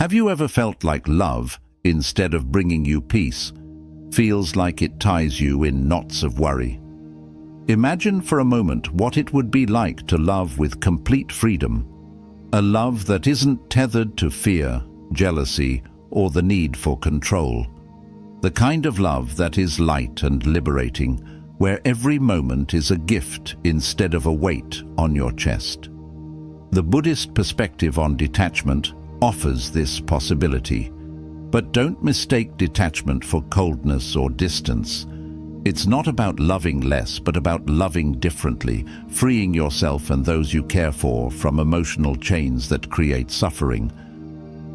Have you ever felt like love, instead of bringing you peace, feels like it ties you in knots of worry? Imagine for a moment what it would be like to love with complete freedom, a love that isn't tethered to fear, jealousy, or the need for control. The kind of love that is light and liberating, where every moment is a gift instead of a weight on your chest. The Buddhist perspective on detachment offers this possibility. But don't mistake detachment for coldness or distance. It's not about loving less, but about loving differently, freeing yourself and those you care for from emotional chains that create suffering.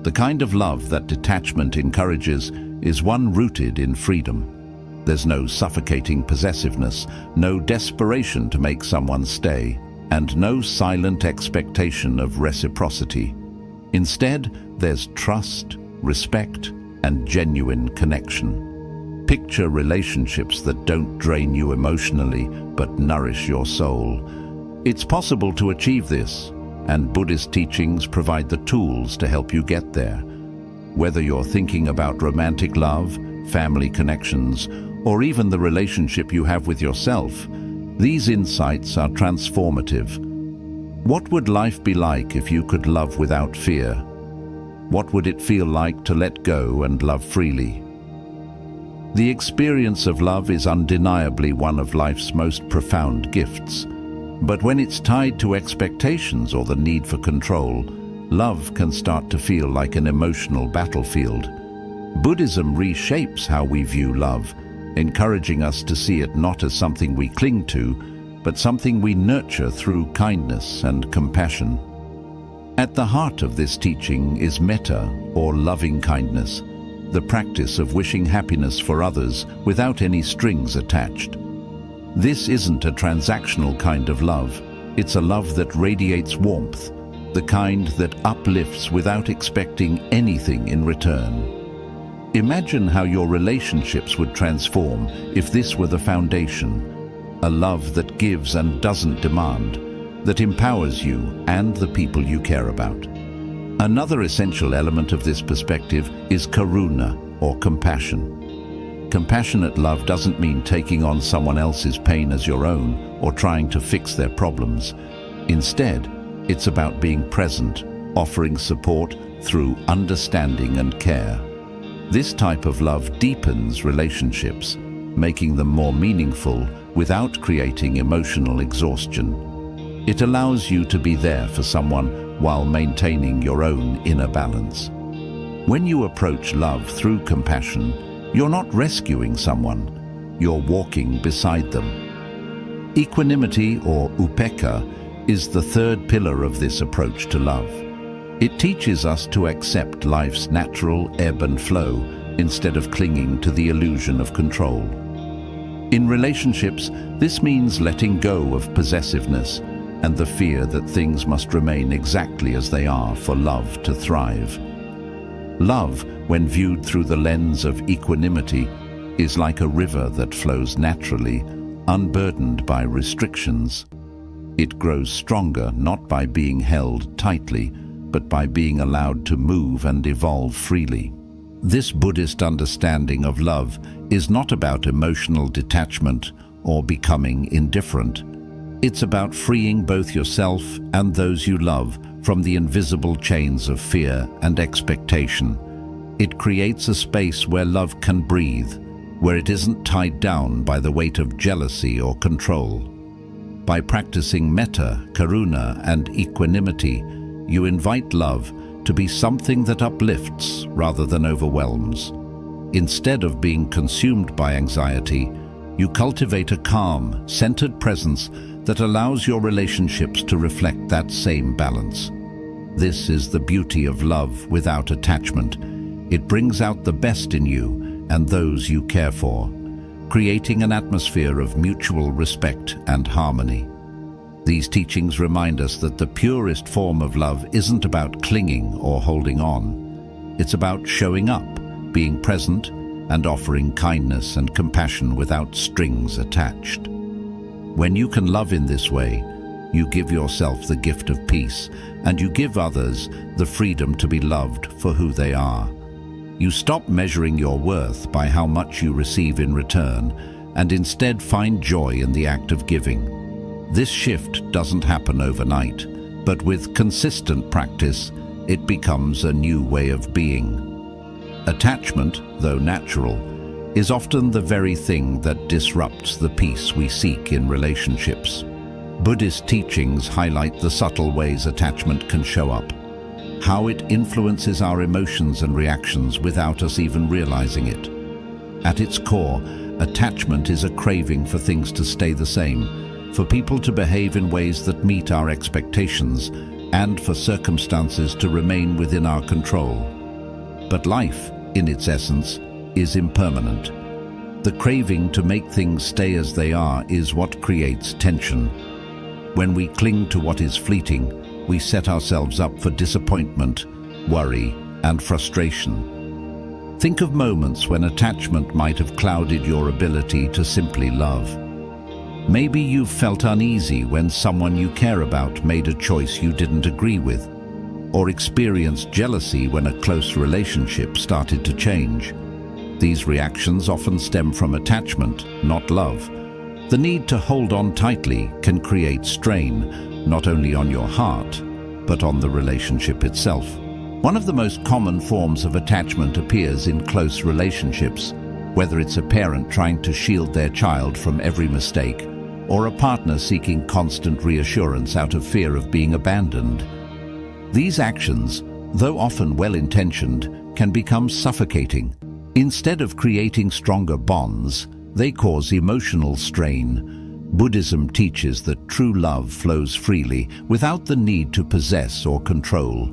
The kind of love that detachment encourages is one rooted in freedom. There's no suffocating possessiveness, no desperation to make someone stay, and no silent expectation of reciprocity. Instead, there's trust, respect, and genuine connection. Picture relationships that don't drain you emotionally, but nourish your soul. It's possible to achieve this, and Buddhist teachings provide the tools to help you get there. Whether you're thinking about romantic love, family connections, or even the relationship you have with yourself, these insights are transformative. What would life be like if you could love without fear? What would it feel like to let go and love freely? The experience of love is undeniably one of life's most profound gifts. But when it's tied to expectations or the need for control, love can start to feel like an emotional battlefield. Buddhism reshapes how we view love, encouraging us to see it not as something we cling to, but something we nurture through kindness and compassion. At the heart of this teaching is metta, or loving kindness, the practice of wishing happiness for others without any strings attached. This isn't a transactional kind of love. It's a love that radiates warmth, the kind that uplifts without expecting anything in return. Imagine how your relationships would transform if this were the foundation. A love that gives and doesn't demand, that empowers you and the people you care about. Another essential element of this perspective is karuna, or compassion. Compassionate love doesn't mean taking on someone else's pain as your own or trying to fix their problems. Instead, it's about being present, offering support through understanding and care. This type of love deepens relationships, making them more meaningful without creating emotional exhaustion. It allows you to be there for someone while maintaining your own inner balance. When you approach love through compassion, you're not rescuing someone, you're walking beside them. Equanimity, or upekkha, is the third pillar of this approach to love. It teaches us to accept life's natural ebb and flow instead of clinging to the illusion of control. In relationships, this means letting go of possessiveness and the fear that things must remain exactly as they are for love to thrive. Love, when viewed through the lens of equanimity, is like a river that flows naturally, unburdened by restrictions. It grows stronger not by being held tightly, but by being allowed to move and evolve freely. This Buddhist understanding of love is not about emotional detachment or becoming indifferent. It's about freeing both yourself and those you love from the invisible chains of fear and expectation. It creates a space where love can breathe, where it isn't tied down by the weight of jealousy or control. By practicing metta, karuna, and equanimity, you invite love to be something that uplifts rather than overwhelms. Instead of being consumed by anxiety, you cultivate a calm, centered presence that allows your relationships to reflect that same balance. This is the beauty of love without attachment. It brings out the best in you and those you care for, creating an atmosphere of mutual respect and harmony. These teachings remind us that the purest form of love isn't about clinging or holding on. It's about showing up, being present, and offering kindness and compassion without strings attached. When you can love in this way, you give yourself the gift of peace, and you give others the freedom to be loved for who they are. You stop measuring your worth by how much you receive in return, and instead find joy in the act of giving. This shift doesn't happen overnight, but with consistent practice, it becomes a new way of being. Attachment, though natural, is often the very thing that disrupts the peace we seek in relationships. Buddhist teachings highlight the subtle ways attachment can show up, how it influences our emotions and reactions without us even realizing it. At its core, attachment is a craving for things to stay the same, for people to behave in ways that meet our expectations, and for circumstances to remain within our control. But life, in its essence, is impermanent. The craving to make things stay as they are is what creates tension. When we cling to what is fleeting, we set ourselves up for disappointment, worry, and frustration. Think of moments when attachment might have clouded your ability to simply love. Maybe you've felt uneasy when someone you care about made a choice you didn't agree with, or experienced jealousy when a close relationship started to change. These reactions often stem from attachment, not love. The need to hold on tightly can create strain, not only on your heart, but on the relationship itself. One of the most common forms of attachment appears in close relationships, whether it's a parent trying to shield their child from every mistake, or a partner seeking constant reassurance out of fear of being abandoned. These actions, though often well-intentioned, can become suffocating. Instead of creating stronger bonds, they cause emotional strain. Buddhism teaches that true love flows freely, without the need to possess or control.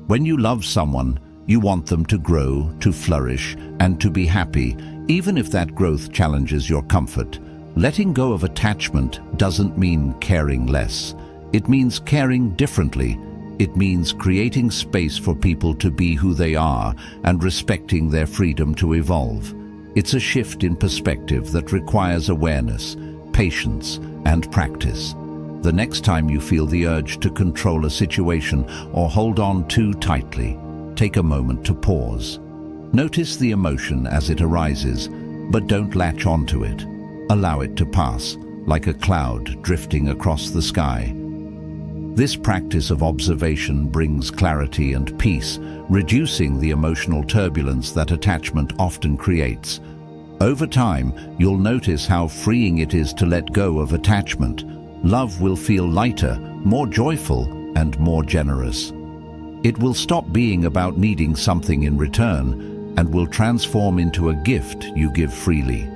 When you love someone, you want them to grow, to flourish, and to be happy, even if that growth challenges your comfort. Letting go of attachment doesn't mean caring less. It means caring differently. It means creating space for people to be who they are and respecting their freedom to evolve. It's a shift in perspective that requires awareness, patience, and practice. The next time you feel the urge to control a situation or hold on too tightly, take a moment to pause. Notice the emotion as it arises, but don't latch onto it. Allow it to pass, like a cloud drifting across the sky. This practice of observation brings clarity and peace, reducing the emotional turbulence that attachment often creates. Over time, you'll notice how freeing it is to let go of attachment. Love will feel lighter, more joyful, and more generous. It will stop being about needing something in return and will transform into a gift you give freely.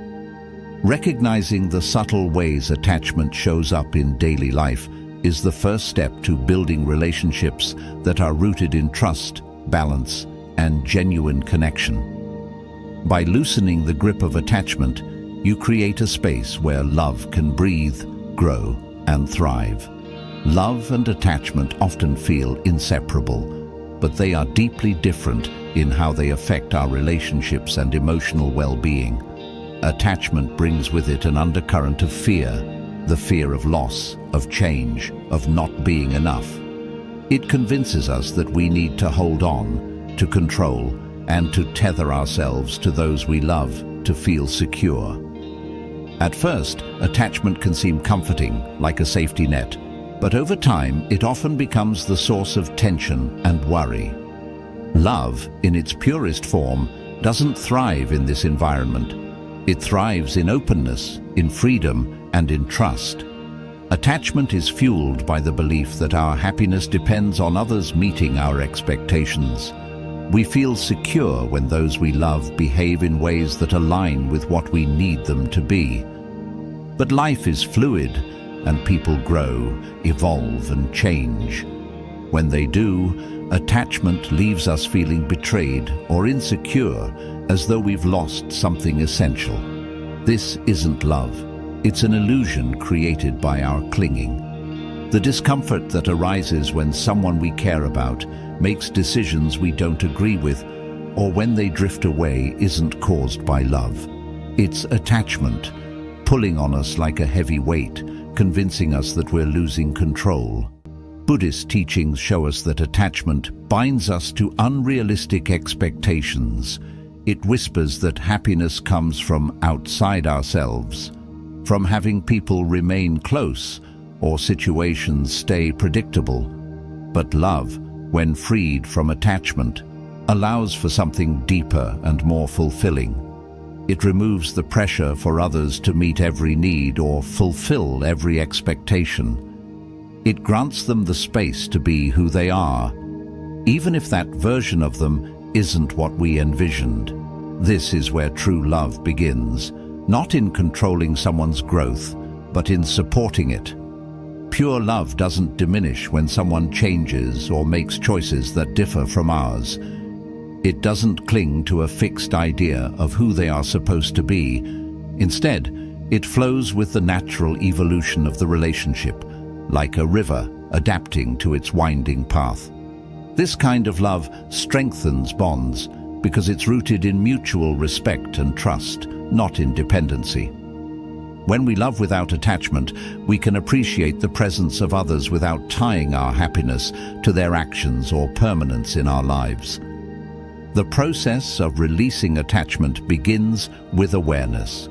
Recognizing the subtle ways attachment shows up in daily life is the first step to building relationships that are rooted in trust, balance, and genuine connection. By loosening the grip of attachment, you create a space where love can breathe, grow, and thrive. Love and attachment often feel inseparable, but they are deeply different in how they affect our relationships and emotional well-being. Attachment brings with it an undercurrent of fear, the fear of loss, of change, of not being enough. It convinces us that we need to hold on, to control, and to tether ourselves to those we love to feel secure. At first, attachment can seem comforting, like a safety net, but over time it often becomes the source of tension and worry. Love, in its purest form, doesn't thrive in this environment. It thrives in openness, in freedom, and in trust. Attachment is fueled by the belief that our happiness depends on others meeting our expectations. We feel secure when those we love behave in ways that align with what we need them to be. But life is fluid, and people grow, evolve, and change. When they do, attachment leaves us feeling betrayed or insecure, as though we've lost something essential. This isn't love. It's an illusion created by our clinging. The discomfort that arises when someone we care about makes decisions we don't agree with, or when they drift away, isn't caused by love. It's attachment. pulling on us like a heavy weight, convincing us that we're losing control. Buddhist teachings show us that attachment binds us to unrealistic expectations. It whispers that happiness comes from outside ourselves, from having people remain close or situations stay predictable. But love, when freed from attachment, allows for something deeper and more fulfilling. It removes the pressure for others to meet every need or fulfill every expectation. It grants them the space to be who they are, even if that version of them isn't what we envisioned. This is where true love begins, not in controlling someone's growth, but in supporting it. Pure love doesn't diminish when someone changes or makes choices that differ from ours. It doesn't cling to a fixed idea of who they are supposed to be. Instead, it flows with the natural evolution of the relationship, like a river adapting to its winding path. This kind of love strengthens bonds because it's rooted in mutual respect and trust, not in dependency. When we love without attachment, we can appreciate the presence of others without tying our happiness to their actions or permanence in our lives. The process of releasing attachment begins with awareness.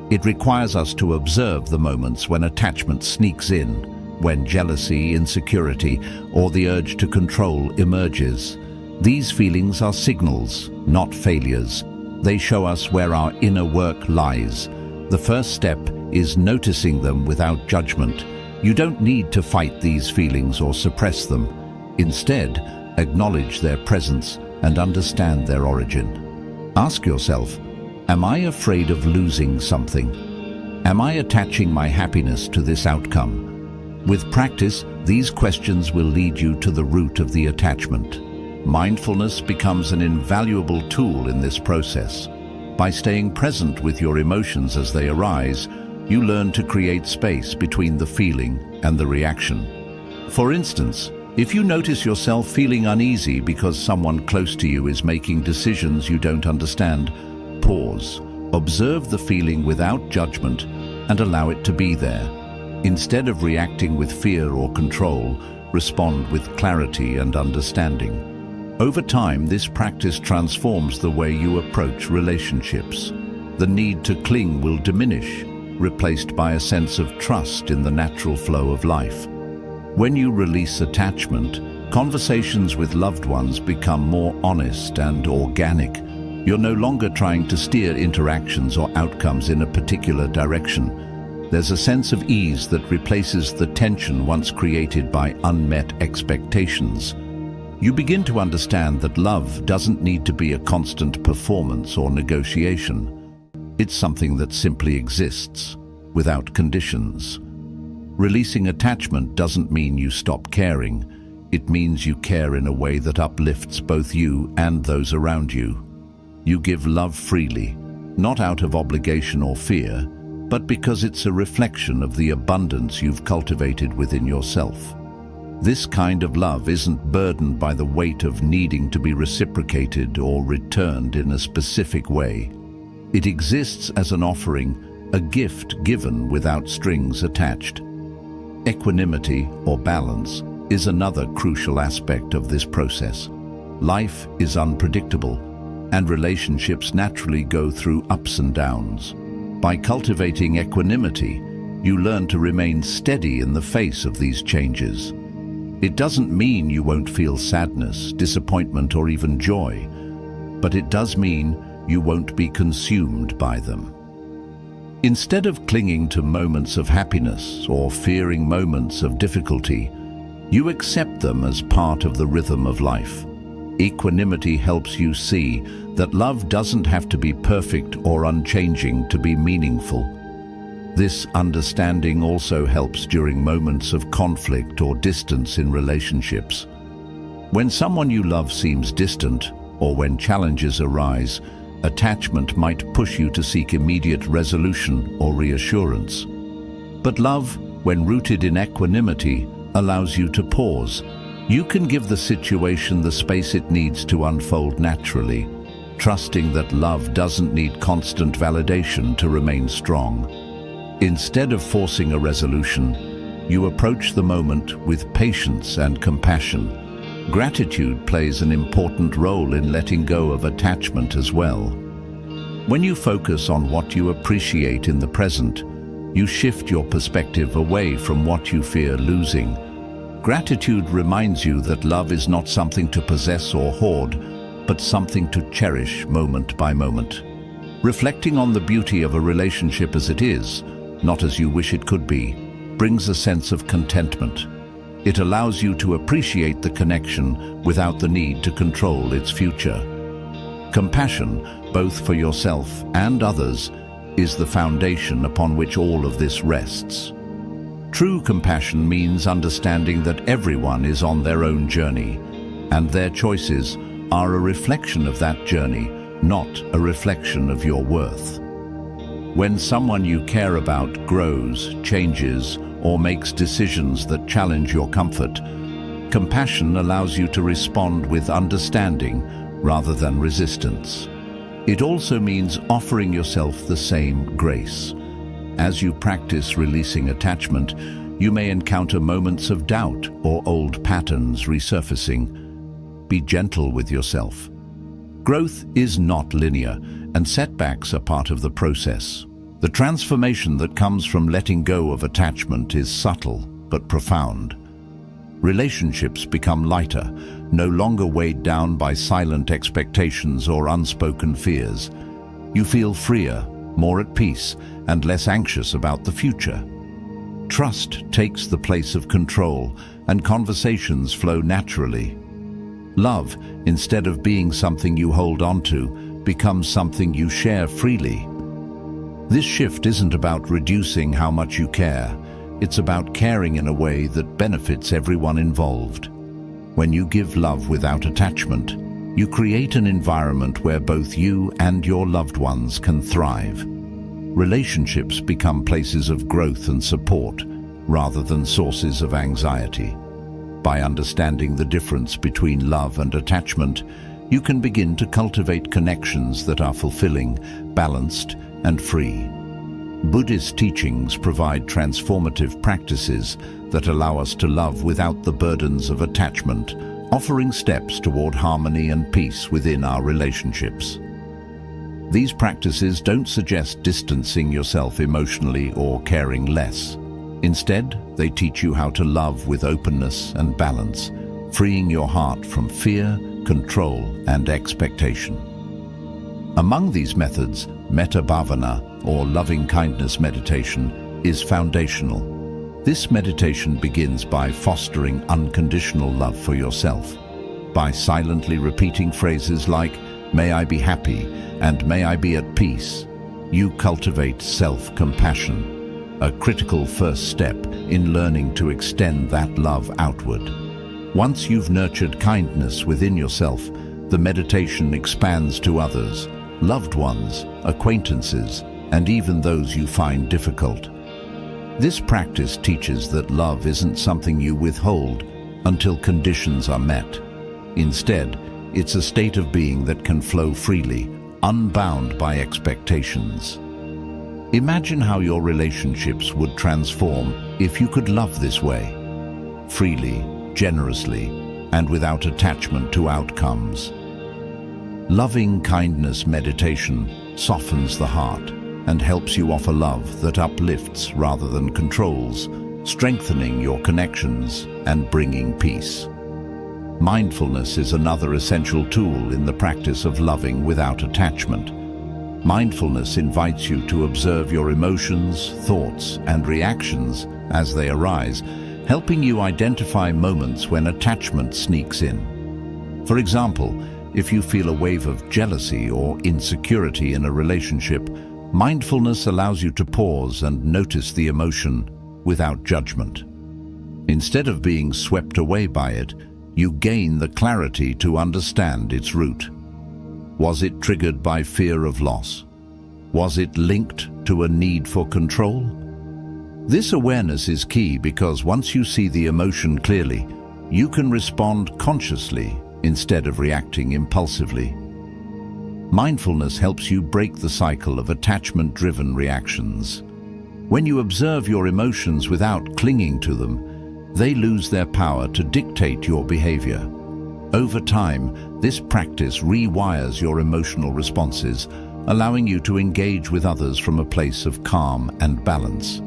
It requires us to observe the moments when attachment sneaks in, when jealousy, insecurity, or the urge to control emerges. These feelings are signals, not failures. They show us where our inner work lies. The first step is noticing them without judgment. You don't need to fight these feelings or suppress them. Instead, acknowledge their presence and understand their origin. Ask yourself, am I afraid of losing something? Am I attaching my happiness to this outcome? With practice, these questions will lead you to the root of the attachment. Mindfulness becomes an invaluable tool in this process. By staying present with your emotions as they arise, you learn to create space between the feeling and the reaction. For instance, if you notice yourself feeling uneasy because someone close to you is making decisions you don't understand, pause, observe the feeling without judgment, and allow it to be there. Instead of reacting with fear or control, respond with clarity and understanding. Over time, this practice transforms the way you approach relationships. The need to cling will diminish, replaced by a sense of trust in the natural flow of life. When you release attachment, conversations with loved ones become more honest and organic. You're no longer trying to steer interactions or outcomes in a particular direction. There's a sense of ease that replaces the tension once created by unmet expectations. You begin to understand that love doesn't need to be a constant performance or negotiation. It's something that simply exists, without conditions. Releasing attachment doesn't mean you stop caring. It means you care in a way that uplifts both you and those around you. You give love freely, not out of obligation or fear, but because it's a reflection of the abundance you've cultivated within yourself. This kind of love isn't burdened by the weight of needing to be reciprocated or returned in a specific way. It exists as an offering, a gift given without strings attached. Equanimity, or balance, is another crucial aspect of this process. Life is unpredictable, and relationships naturally go through ups and downs. By cultivating equanimity, you learn to remain steady in the face of these changes. It doesn't mean you won't feel sadness, disappointment, or even joy, but it does mean you won't be consumed by them. Instead of clinging to moments of happiness or fearing moments of difficulty, you accept them as part of the rhythm of life. Equanimity helps you see that love doesn't have to be perfect or unchanging to be meaningful. This understanding also helps during moments of conflict or distance in relationships. When someone you love seems distant, or when challenges arise, attachment might push you to seek immediate resolution or reassurance. But love, when rooted in equanimity, allows you to pause. You can give the situation the space it needs to unfold naturally, trusting that love doesn't need constant validation to remain strong. Instead of forcing a resolution, you approach the moment with patience and compassion. Gratitude plays an important role in letting go of attachment as well. When you focus on what you appreciate in the present, you shift your perspective away from what you fear losing. Gratitude reminds you that love is not something to possess or hoard, but something to cherish moment by moment. Reflecting on the beauty of a relationship as it is, not as you wish it could be, brings a sense of contentment. It allows you to appreciate the connection without the need to control its future. Compassion, both for yourself and others, is the foundation upon which all of this rests. True compassion means understanding that everyone is on their own journey, and their choices are a reflection of that journey, not a reflection of your worth. When someone you care about grows, changes, or makes decisions that challenge your comfort, compassion allows you to respond with understanding rather than resistance. It also means offering yourself the same grace. As you practice releasing attachment, you may encounter moments of doubt or old patterns resurfacing. Be gentle with yourself. Growth is not linear, and setbacks are part of the process. The transformation that comes from letting go of attachment is subtle but profound. Relationships become lighter, no longer weighed down by silent expectations or unspoken fears. You feel freer, more at peace, and less anxious about the future. Trust takes the place of control, and conversations flow naturally. Love, instead of being something you hold on to, becomes something you share freely. This shift isn't about reducing how much you care. It's about caring in a way that benefits everyone involved. When you give love without attachment, you create an environment where both you and your loved ones can thrive. Relationships become places of growth and support, rather than sources of anxiety. By understanding the difference between love and attachment, you can begin to cultivate connections that are fulfilling, balanced, and free. Buddhist teachings provide transformative practices that allow us to love without the burdens of attachment, offering steps toward harmony and peace within our relationships. These practices don't suggest distancing yourself emotionally or caring less. Instead, they teach you how to love with openness and balance, freeing your heart from fear, control, and expectation. Among these methods, metta bhavana, or loving-kindness meditation, is foundational. This meditation begins by fostering unconditional love for yourself. By silently repeating phrases like, "May I be happy," and "May I be at peace," you cultivate self-compassion, a critical first step in learning to extend that love outward. Once you've nurtured kindness within yourself, the meditation expands to others, loved ones, acquaintances, and even those you find difficult. This practice teaches that love isn't something you withhold until conditions are met. Instead, it's a state of being that can flow freely, unbound by expectations. Imagine how your relationships would transform if you could love this way, freely, generously, and without attachment to outcomes. Loving kindness meditation softens the heart and helps you offer love that uplifts rather than controls, strengthening your connections and bringing peace. Mindfulness is another essential tool in the practice of loving without attachment. Mindfulness invites you to observe your emotions, thoughts, and reactions as they arise, helping you identify moments when attachment sneaks in. For example, if you feel a wave of jealousy or insecurity in a relationship, mindfulness allows you to pause and notice the emotion without judgment. Instead of being swept away by it, you gain the clarity to understand its root. Was it triggered by fear of loss? Was it linked to a need for control? This awareness is key because once you see the emotion clearly, you can respond consciously instead of reacting impulsively. Mindfulness helps you break the cycle of attachment-driven reactions. When you observe your emotions without clinging to them, they lose their power to dictate your behavior. Over time, this practice rewires your emotional responses, allowing you to engage with others from a place of calm and balance.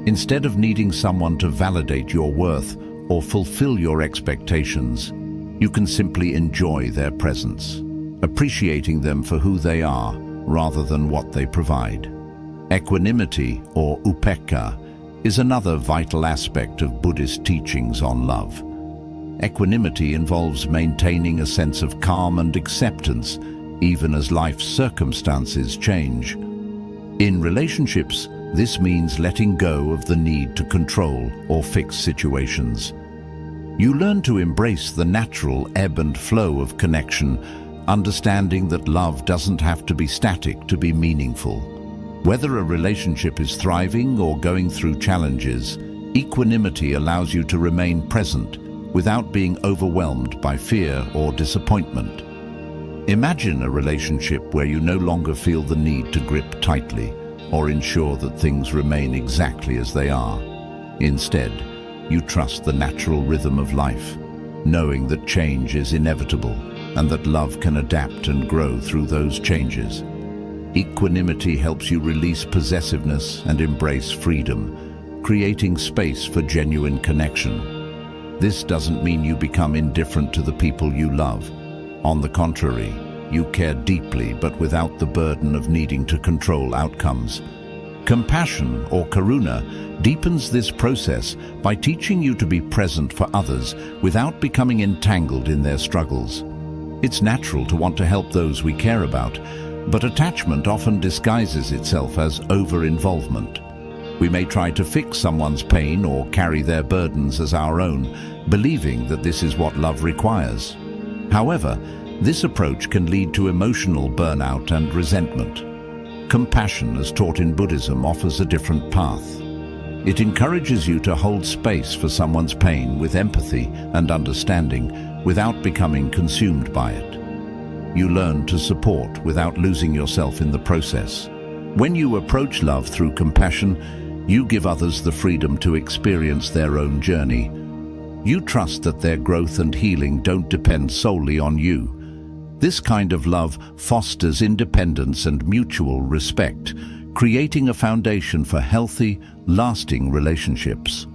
Instead of needing someone to validate your worth or fulfill your expectations, you can simply enjoy their presence, appreciating them for who they are rather than what they provide. Equanimity, or upekkha, is another vital aspect of Buddhist teachings on love. Equanimity involves maintaining a sense of calm and acceptance, even as life's circumstances change. In relationships, this means letting go of the need to control or fix situations. You learn to embrace the natural ebb and flow of connection, understanding that love doesn't have to be static to be meaningful. Whether a relationship is thriving or going through challenges, equanimity allows you to remain present without being overwhelmed by fear or disappointment. Imagine a relationship where you no longer feel the need to grip tightly or ensure that things remain exactly as they are. Instead, you trust the natural rhythm of life, knowing that change is inevitable and that love can adapt and grow through those changes. Equanimity helps you release possessiveness and embrace freedom, creating space for genuine connection. This doesn't mean you become indifferent to the people you love. On the contrary, you care deeply but without the burden of needing to control outcomes. Compassion, or karuna, deepens this process by teaching you to be present for others without becoming entangled in their struggles. It's natural to want to help those we care about, but attachment often disguises itself as over-involvement. We may try to fix someone's pain or carry their burdens as our own, believing that this is what love requires. However, this approach can lead to emotional burnout and resentment. Compassion, as taught in Buddhism, offers a different path. It encourages you to hold space for someone's pain with empathy and understanding without becoming consumed by it. You learn to support without losing yourself in the process. When you approach love through compassion, you give others the freedom to experience their own journey. You trust that their growth and healing don't depend solely on you. This kind of love fosters independence and mutual respect, creating a foundation for healthy, lasting relationships.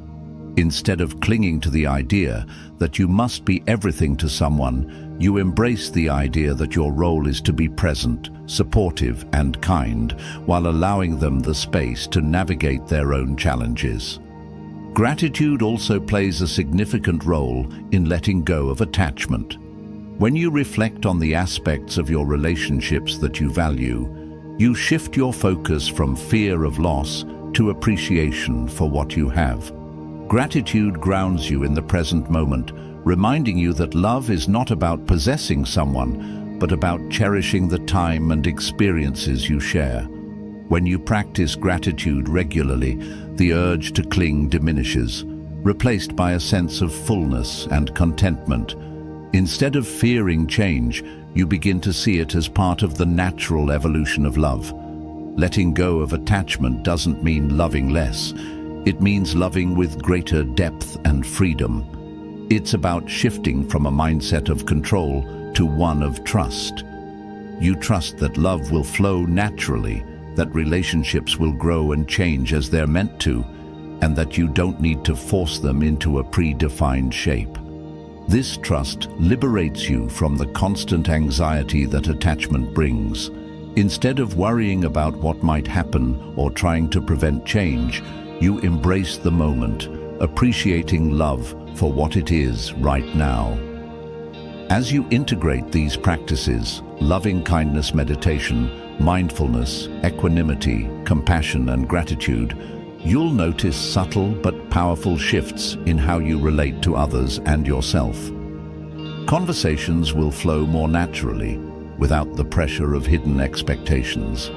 Instead of clinging to the idea that you must be everything to someone, you embrace the idea that your role is to be present, supportive, and kind, while allowing them the space to navigate their own challenges. Gratitude also plays a significant role in letting go of attachment. When you reflect on the aspects of your relationships that you value, you shift your focus from fear of loss to appreciation for what you have. Gratitude grounds you in the present moment, reminding you that love is not about possessing someone, but about cherishing the time and experiences you share. When you practice gratitude regularly, the urge to cling diminishes, replaced by a sense of fullness and contentment. Instead of fearing change, you begin to see it as part of the natural evolution of love. Letting go of attachment doesn't mean loving less. It means loving with greater depth and freedom. It's about shifting from a mindset of control to one of trust. You trust that love will flow naturally, that relationships will grow and change as they're meant to, and that you don't need to force them into a predefined shape. This trust liberates you from the constant anxiety that attachment brings. Instead of worrying about what might happen or trying to prevent change, you embrace the moment, appreciating love for what it is right now. As you integrate these practices, loving-kindness meditation, mindfulness, equanimity, compassion, and gratitude, you'll notice subtle but powerful shifts in how you relate to others and yourself. Conversations will flow more naturally, without the pressure of hidden expectations.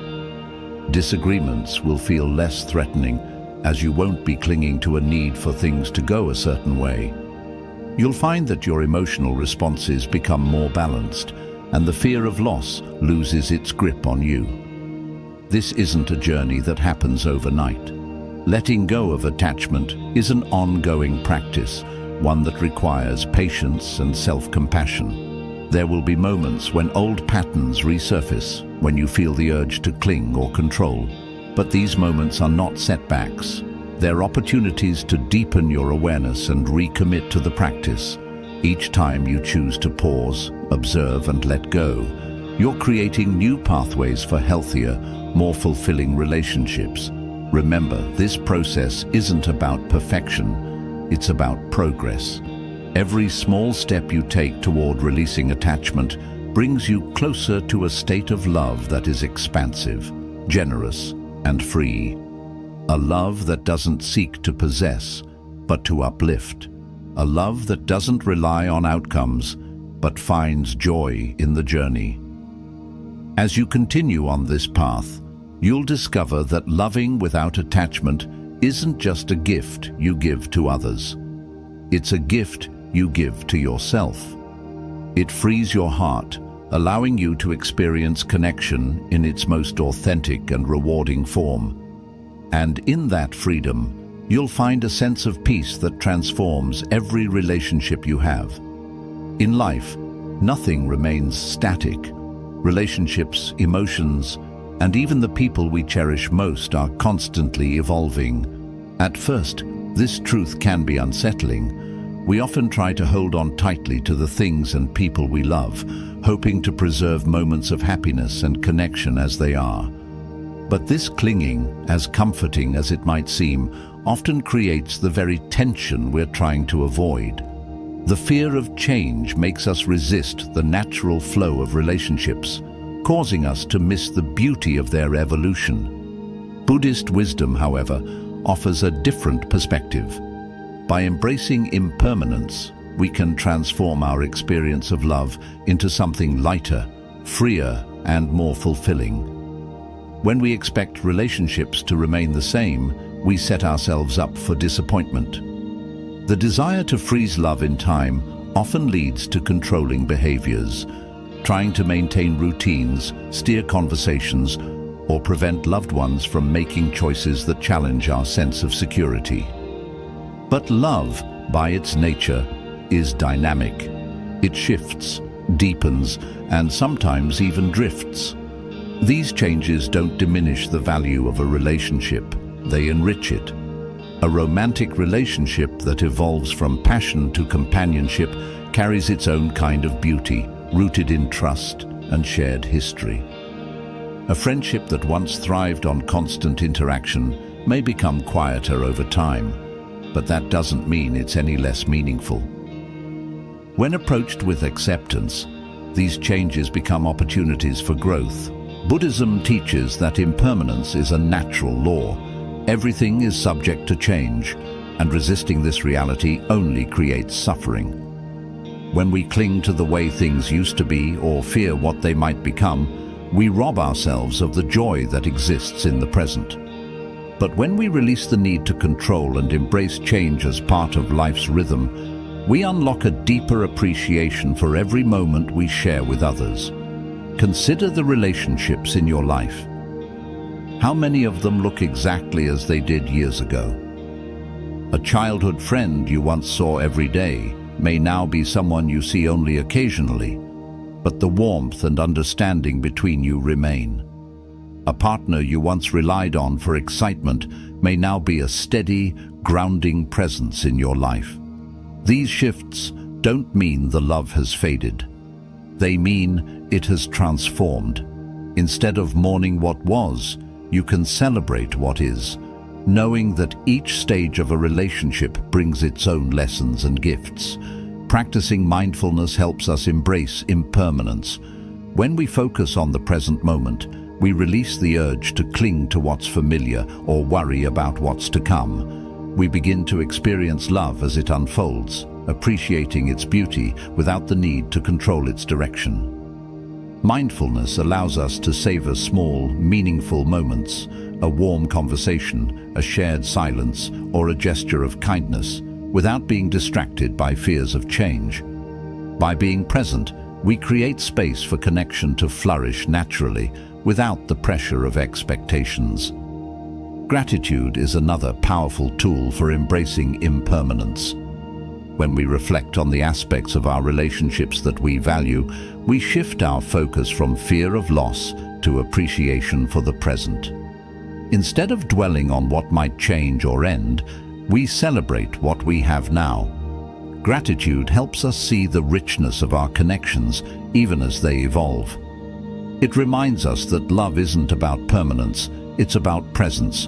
Disagreements will feel less threatening, as you won't be clinging to a need for things to go a certain way. You'll find that your emotional responses become more balanced, and the fear of loss loses its grip on you. This isn't a journey that happens overnight. Letting go of attachment is an ongoing practice, one that requires patience and self-compassion. There will be moments when old patterns resurface, when you feel the urge to cling or control. But these moments are not setbacks. They're opportunities to deepen your awareness and recommit to the practice. Each time you choose to pause, observe, and let go, you're creating new pathways for healthier, more fulfilling relationships. Remember, this process isn't about perfection, it's about progress. Every small step you take toward releasing attachment brings you closer to a state of love that is expansive, generous, and free. A love that doesn't seek to possess, but to uplift. A love that doesn't rely on outcomes, but finds joy in the journey. As you continue on this path, you'll discover that loving without attachment isn't just a gift you give to others. It's a gift you give to yourself. It frees your heart, allowing you to experience connection in its most authentic and rewarding form. And in that freedom, you'll find a sense of peace that transforms every relationship you have. In life, nothing remains static. Relationships, emotions, and even the people we cherish most are constantly evolving. At first, this truth can be unsettling. We often try to hold on tightly to the things and people we love, hoping to preserve moments of happiness and connection as they are. But this clinging, as comforting as it might seem, often creates the very tension we're trying to avoid. The fear of change makes us resist the natural flow of relationships, causing us to miss the beauty of their evolution. Buddhist wisdom, however, offers a different perspective. By embracing impermanence, we can transform our experience of love into something lighter, freer, and more fulfilling. When we expect relationships to remain the same, we set ourselves up for disappointment. The desire to freeze love in time often leads to controlling behaviors, trying to maintain routines, steer conversations, or prevent loved ones from making choices that challenge our sense of security. But love, by its nature, is dynamic. It shifts, deepens, and sometimes even drifts. These changes don't diminish the value of a relationship, they enrich it. A romantic relationship that evolves from passion to companionship carries its own kind of beauty, rooted in trust and shared history. A friendship that once thrived on constant interaction may become quieter over time, but that doesn't mean it's any less meaningful. When approached with acceptance, these changes become opportunities for growth. Buddhism teaches that impermanence is a natural law. Everything is subject to change, and resisting this reality only creates suffering. When we cling to the way things used to be or fear what they might become, we rob ourselves of the joy that exists in the present. But when we release the need to control and embrace change as part of life's rhythm, we unlock a deeper appreciation for every moment we share with others. Consider the relationships in your life. How many of them look exactly as they did years ago? A childhood friend you once saw every day may now be someone you see only occasionally, but the warmth and understanding between you remain. A partner you once relied on for excitement may now be a steady, grounding presence in your life. These shifts don't mean the love has faded. They mean it has transformed. Instead of mourning what was, you can celebrate what is, knowing that each stage of a relationship brings its own lessons and gifts. Practicing mindfulness helps us embrace impermanence. When we focus on the present moment, we release the urge to cling to what's familiar or worry about what's to come. We begin to experience love as it unfolds, appreciating its beauty without the need to control its direction. Mindfulness allows us to savor small, meaningful moments, a warm conversation, a shared silence, or a gesture of kindness, without being distracted by fears of change. By being present, we create space for connection to flourish naturally, without the pressure of expectations. Gratitude is another powerful tool for embracing impermanence. When we reflect on the aspects of our relationships that we value, we shift our focus from fear of loss to appreciation for the present. Instead of dwelling on what might change or end, we celebrate what we have now. Gratitude helps us see the richness of our connections, even as they evolve. It reminds us that love isn't about permanence, it's about presence.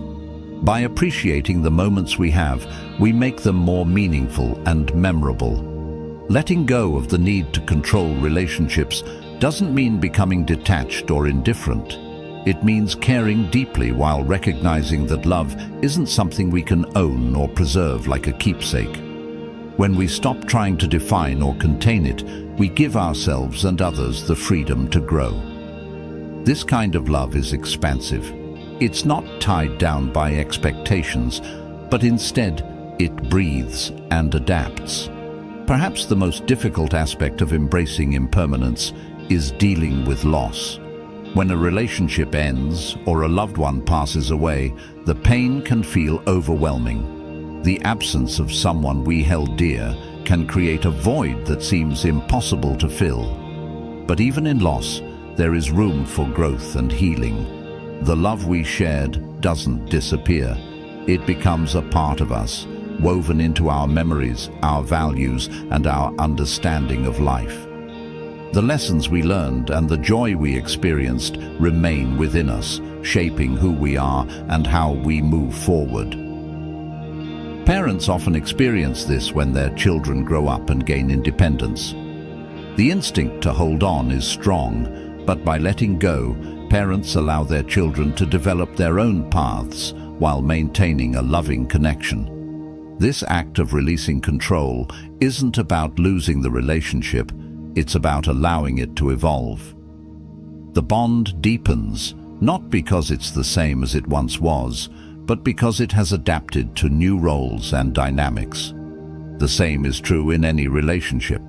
By appreciating the moments we have, we make them more meaningful and memorable. Letting go of the need to control relationships doesn't mean becoming detached or indifferent. It means caring deeply while recognizing that love isn't something we can own or preserve like a keepsake. When we stop trying to define or contain it, we give ourselves and others the freedom to grow. This kind of love is expansive. It's not tied down by expectations, but instead it breathes and adapts. Perhaps the most difficult aspect of embracing impermanence is dealing with loss. When a relationship ends or a loved one passes away, the pain can feel overwhelming. The absence of someone we held dear can create a void that seems impossible to fill. But even in loss, there is room for growth and healing. The love we shared doesn't disappear. It becomes a part of us, woven into our memories, our values, and our understanding of life. The lessons we learned and the joy we experienced remain within us, shaping who we are and how we move forward. Parents often experience this when their children grow up and gain independence. The instinct to hold on is strong, but by letting go, parents allow their children to develop their own paths while maintaining a loving connection. This act of releasing control isn't about losing the relationship, it's about allowing it to evolve. The bond deepens, not because it's the same as it once was, but because it has adapted to new roles and dynamics. The same is true in any relationship.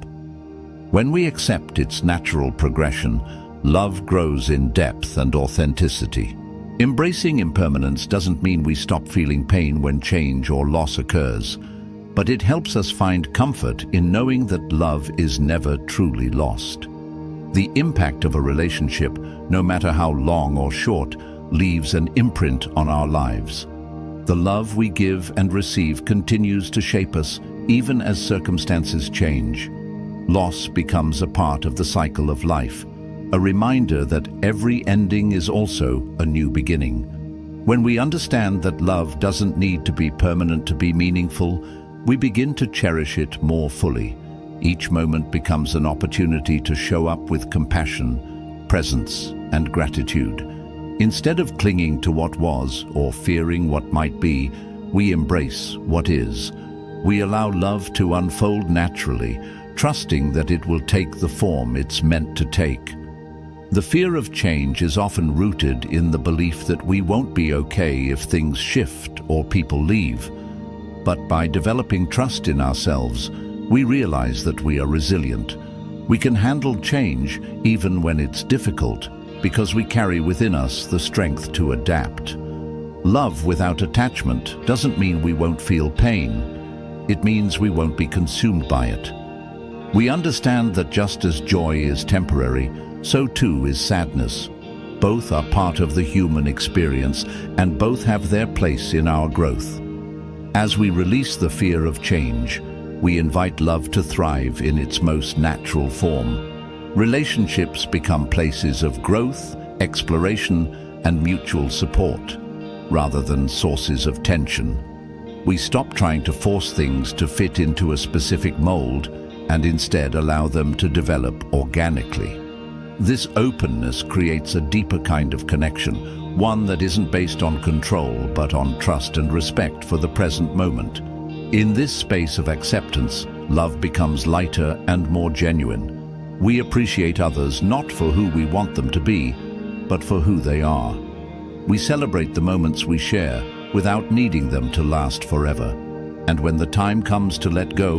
When we accept its natural progression, love grows in depth and authenticity. Embracing impermanence doesn't mean we stop feeling pain when change or loss occurs, but it helps us find comfort in knowing that love is never truly lost. The impact of a relationship, no matter how long or short, leaves an imprint on our lives. The love we give and receive continues to shape us even as circumstances change. Loss becomes a part of the cycle of life, a reminder that every ending is also a new beginning. When we understand that love doesn't need to be permanent to be meaningful, we begin to cherish it more fully. Each moment becomes an opportunity to show up with compassion, presence, and gratitude. Instead of clinging to what was or fearing what might be, we embrace what is. We allow love to unfold naturally, trusting that it will take the form it's meant to take. The fear of change is often rooted in the belief that we won't be okay if things shift or people leave. But by developing trust in ourselves, we realize that we are resilient. We can handle change even when it's difficult, because we carry within us the strength to adapt. Love without attachment doesn't mean we won't feel pain. It means we won't be consumed by it. We understand that just as joy is temporary, so too is sadness. Both are part of the human experience, and both have their place in our growth. As we release the fear of change, we invite love to thrive in its most natural form. Relationships become places of growth, exploration, and mutual support, rather than sources of tension. We stop trying to force things to fit into a specific mold and instead allow them to develop organically. This openness creates a deeper kind of connection, one that isn't based on control but on trust and respect for the present moment. In this space of acceptance, love becomes lighter and more genuine. We appreciate others not for who we want them to be, but for who they are. We celebrate the moments we share without needing them to last forever. And when the time comes to let go,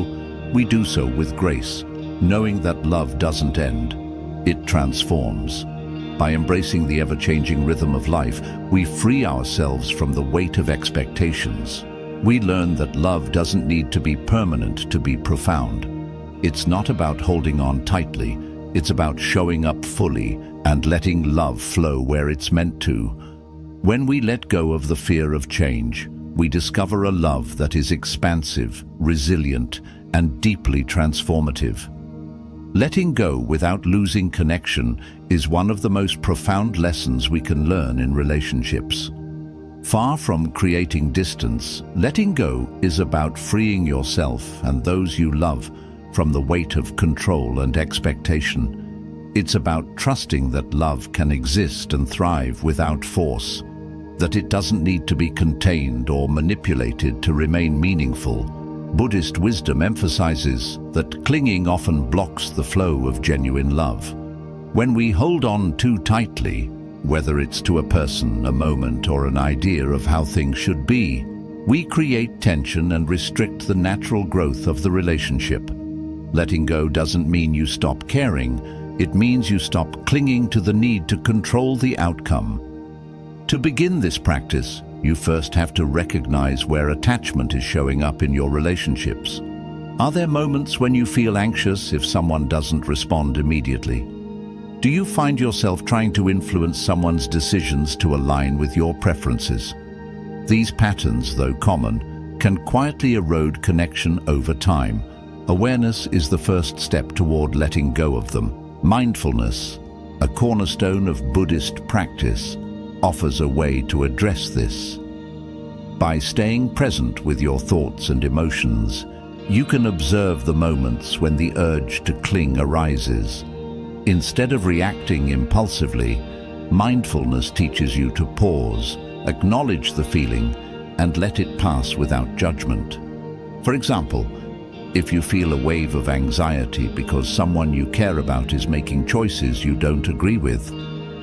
we do so with grace, knowing that love doesn't end. It transforms. By embracing the ever-changing rhythm of life, we free ourselves from the weight of expectations. We learn that love doesn't need to be permanent to be profound. It's not about holding on tightly, it's about showing up fully and letting love flow where it's meant to. When we let go of the fear of change, we discover a love that is expansive, resilient, and deeply transformative. Letting go without losing connection is one of the most profound lessons we can learn in relationships. Far from creating distance, letting go is about freeing yourself and those you love from the weight of control and expectation. It's about trusting that love can exist and thrive without force, that it doesn't need to be contained or manipulated to remain meaningful. Buddhist wisdom emphasizes that clinging often blocks the flow of genuine love. When we hold on too tightly, whether it's to a person, a moment, or an idea of how things should be, we create tension and restrict the natural growth of the relationship. Letting go doesn't mean you stop caring, it means you stop clinging to the need to control the outcome. To begin this practice, you first have to recognize where attachment is showing up in your relationships. Are there moments when you feel anxious if someone doesn't respond immediately? Do you find yourself trying to influence someone's decisions to align with your preferences? These patterns, though common, can quietly erode connection over time. Awareness is the first step toward letting go of them. Mindfulness, a cornerstone of Buddhist practice, offers a way to address this. By staying present with your thoughts and emotions, you can observe the moments when the urge to cling arises. Instead of reacting impulsively, mindfulness teaches you to pause, acknowledge the feeling, and let it pass without judgment. For example, if you feel a wave of anxiety because someone you care about is making choices you don't agree with,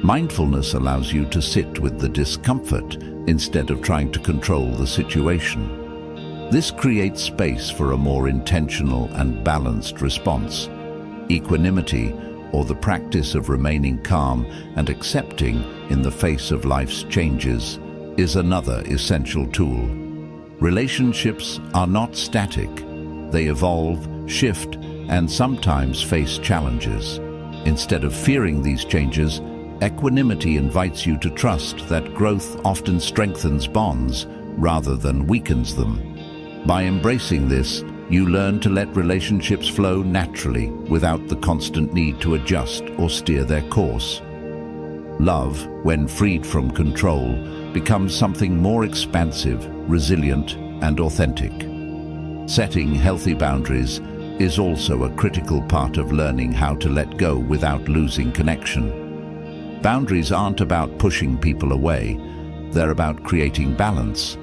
mindfulness allows you to sit with the discomfort instead of trying to control the situation. This creates space for a more intentional and balanced response. Equanimity, or the practice of remaining calm and accepting in the face of life's changes, is another essential tool. Relationships are not static. They evolve, shift, and sometimes face challenges. Instead of fearing these changes, equanimity invites you to trust that growth often strengthens bonds rather than weakens them. By embracing this, you learn to let relationships flow naturally without the constant need to adjust or steer their course. Love, when freed from control, becomes something more expansive, resilient, and authentic. Setting healthy boundaries is also a critical part of learning how to let go without losing connection. Boundaries aren't about pushing people away, they're about creating balance.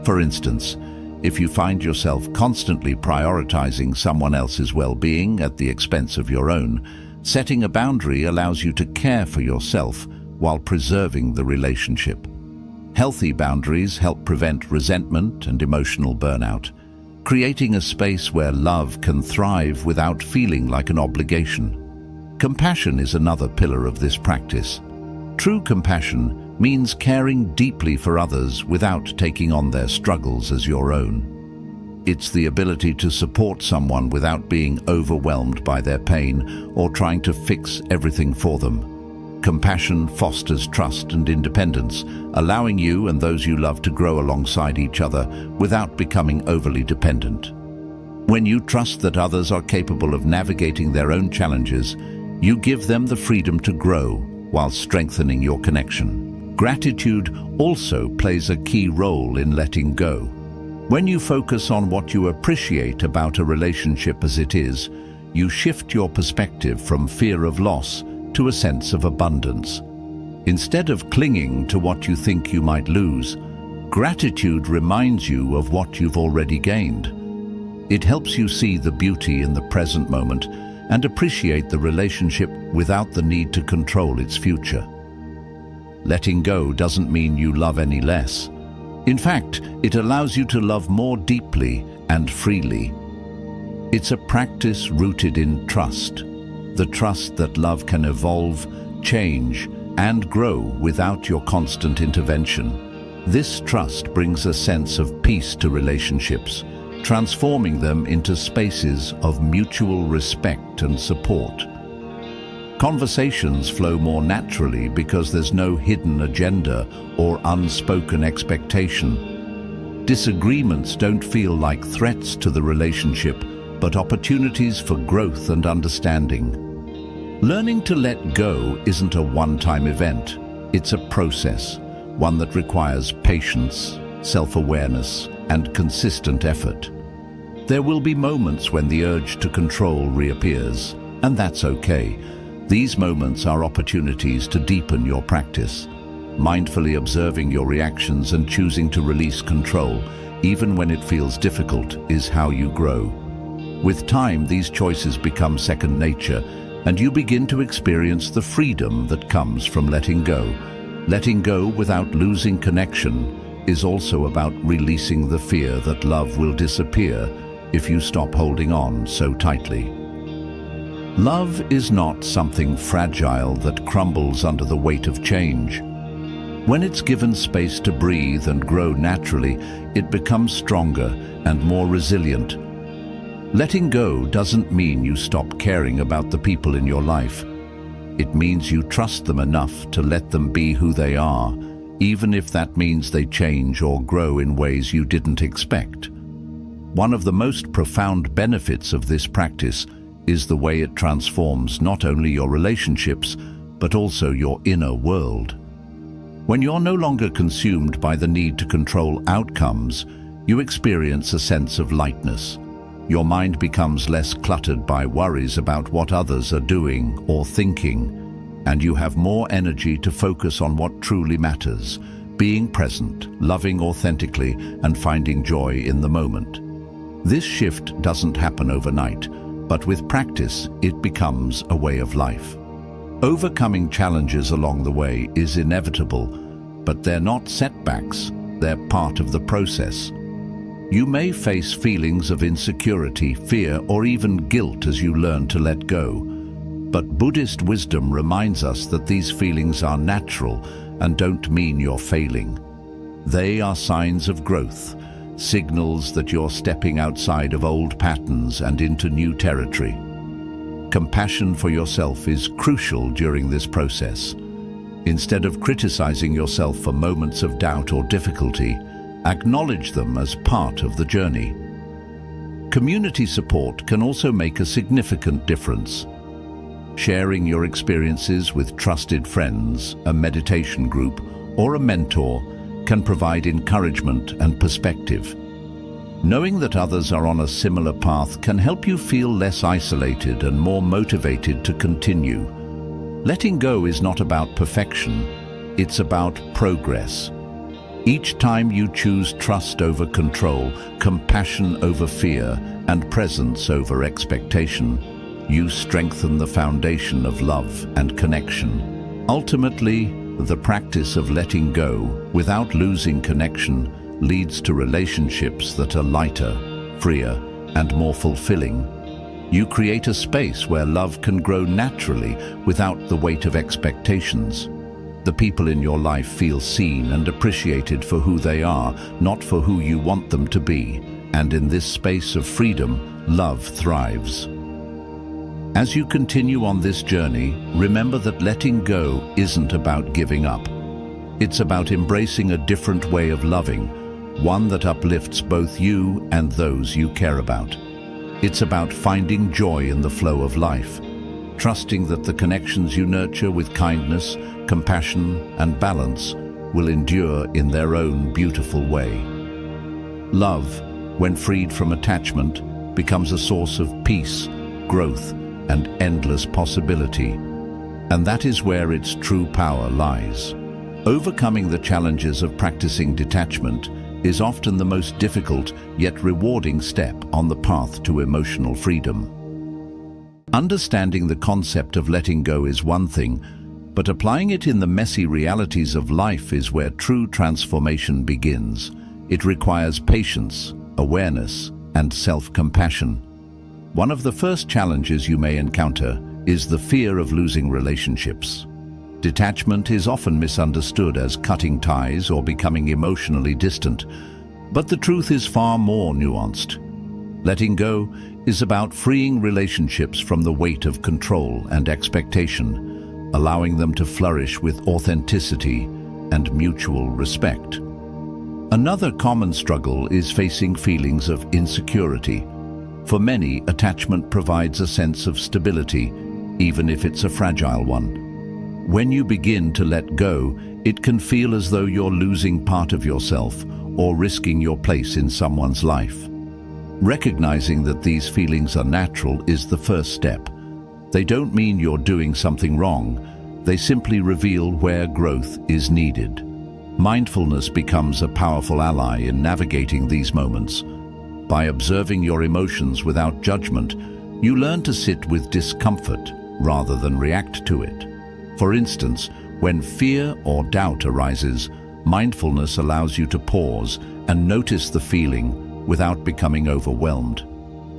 For instance, if you find yourself constantly prioritizing someone else's well-being at the expense of your own, setting a boundary allows you to care for yourself while preserving the relationship. Healthy boundaries help prevent resentment and emotional burnout, creating a space where love can thrive without feeling like an obligation. Compassion is another pillar of this practice. True compassion means caring deeply for others without taking on their struggles as your own. It's the ability to support someone without being overwhelmed by their pain or trying to fix everything for them. Compassion fosters trust and independence, allowing you and those you love to grow alongside each other without becoming overly dependent. When you trust that others are capable of navigating their own challenges, you give them the freedom to grow while strengthening your connection. Gratitude also plays a key role in letting go. When you focus on what you appreciate about a relationship as it is, you shift your perspective from fear of loss to a sense of abundance. Instead of clinging to what you think you might lose, gratitude reminds you of what you've already gained. It helps you see the beauty in the present moment and appreciate the relationship without the need to control its future. Letting go doesn't mean you love any less. In fact, it allows you to love more deeply and freely. It's a practice rooted in trust. The trust that love can evolve, change, and grow without your constant intervention. This trust brings a sense of peace to relationships, transforming them into spaces of mutual respect and support. Conversations flow more naturally because there's no hidden agenda or unspoken expectation. Disagreements don't feel like threats to the relationship, but opportunities for growth and understanding. Learning to let go isn't a one-time event. It's a process, one that requires patience, self-awareness, and consistent effort. There will be moments when the urge to control reappears, and that's okay. These moments are opportunities to deepen your practice. Mindfully observing your reactions and choosing to release control, even when it feels difficult, is how you grow. With time, these choices become second nature, and you begin to experience the freedom that comes from letting go. Letting go without losing connection is also about releasing the fear that love will disappear if you stop holding on so tightly. Love is not something fragile that crumbles under the weight of change. When it's given space to breathe and grow naturally, it becomes stronger and more resilient. Letting go doesn't mean you stop caring about the people in your life. It means you trust them enough to let them be who they are, even if that means they change or grow in ways you didn't expect. One of the most profound benefits of this practice is the way it transforms not only your relationships, but also your inner world. When you're no longer consumed by the need to control outcomes, you experience a sense of lightness. Your mind becomes less cluttered by worries about what others are doing or thinking, and you have more energy to focus on what truly matters, being present, loving authentically, and finding joy in the moment. This shift doesn't happen overnight, but with practice, it becomes a way of life. Overcoming challenges along the way is inevitable, but they're not setbacks, they're part of the process. You may face feelings of insecurity, fear, or even guilt as you learn to let go. But Buddhist wisdom reminds us that these feelings are natural and don't mean you're failing. They are signs of growth, signals that you're stepping outside of old patterns and into new territory. Compassion for yourself is crucial during this process. Instead of criticizing yourself for moments of doubt or difficulty, acknowledge them as part of the journey. Community support can also make a significant difference. Sharing your experiences with trusted friends, a meditation group, or a mentor can provide encouragement and perspective. Knowing that others are on a similar path can help you feel less isolated and more motivated to continue. Letting go is not about perfection, it's about progress. Each time you choose trust over control, compassion over fear, and presence over expectation, you strengthen the foundation of love and connection. Ultimately, the practice of letting go without losing connection leads to relationships that are lighter, freer, and more fulfilling. You create a space where love can grow naturally without the weight of expectations. The people in your life feel seen and appreciated for who they are, not for who you want them to be. And in this space of freedom, love thrives. As you continue on this journey, remember that letting go isn't about giving up. It's about embracing a different way of loving, one that uplifts both you and those you care about. It's about finding joy in the flow of life, trusting that the connections you nurture with kindness, compassion, and balance will endure in their own beautiful way. Love, when freed from attachment, becomes a source of peace, growth, and endless possibility. And that is where its true power lies. Overcoming the challenges of practicing detachment is often the most difficult yet rewarding step on the path to emotional freedom. Understanding the concept of letting go is one thing, but applying it in the messy realities of life is where true transformation begins. It requires patience, awareness, and self-compassion. One of the first challenges you may encounter is the fear of losing relationships. Detachment is often misunderstood as cutting ties or becoming emotionally distant, but the truth is far more nuanced. Letting go is about freeing relationships from the weight of control and expectation, allowing them to flourish with authenticity and mutual respect. Another common struggle is facing feelings of insecurity. For many, attachment provides a sense of stability, even if it's a fragile one. When you begin to let go, it can feel as though you're losing part of yourself or risking your place in someone's life. Recognizing that these feelings are natural is the first step. They don't mean you're doing something wrong. They simply reveal where growth is needed. Mindfulness becomes a powerful ally in navigating these moments. By observing your emotions without judgment, you learn to sit with discomfort rather than react to it. For instance, when fear or doubt arises, mindfulness allows you to pause and notice the feeling without becoming overwhelmed.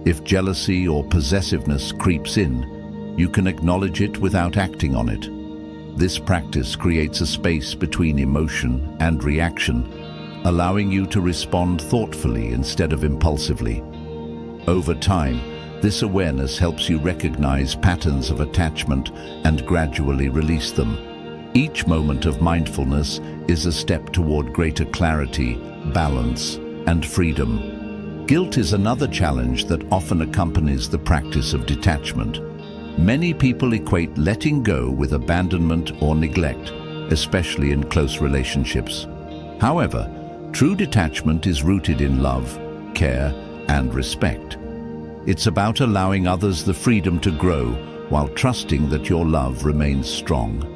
If jealousy or possessiveness creeps in, you can acknowledge it without acting on it. This practice creates a space between emotion and reaction, allowing you to respond thoughtfully instead of impulsively. Over time, this awareness helps you recognize patterns of attachment and gradually release them. Each moment of mindfulness is a step toward greater clarity, balance, and freedom. Guilt is another challenge that often accompanies the practice of detachment. Many people equate letting go with abandonment or neglect, especially in close relationships. However, true detachment is rooted in love, care, and respect. It's about allowing others the freedom to grow while trusting that your love remains strong.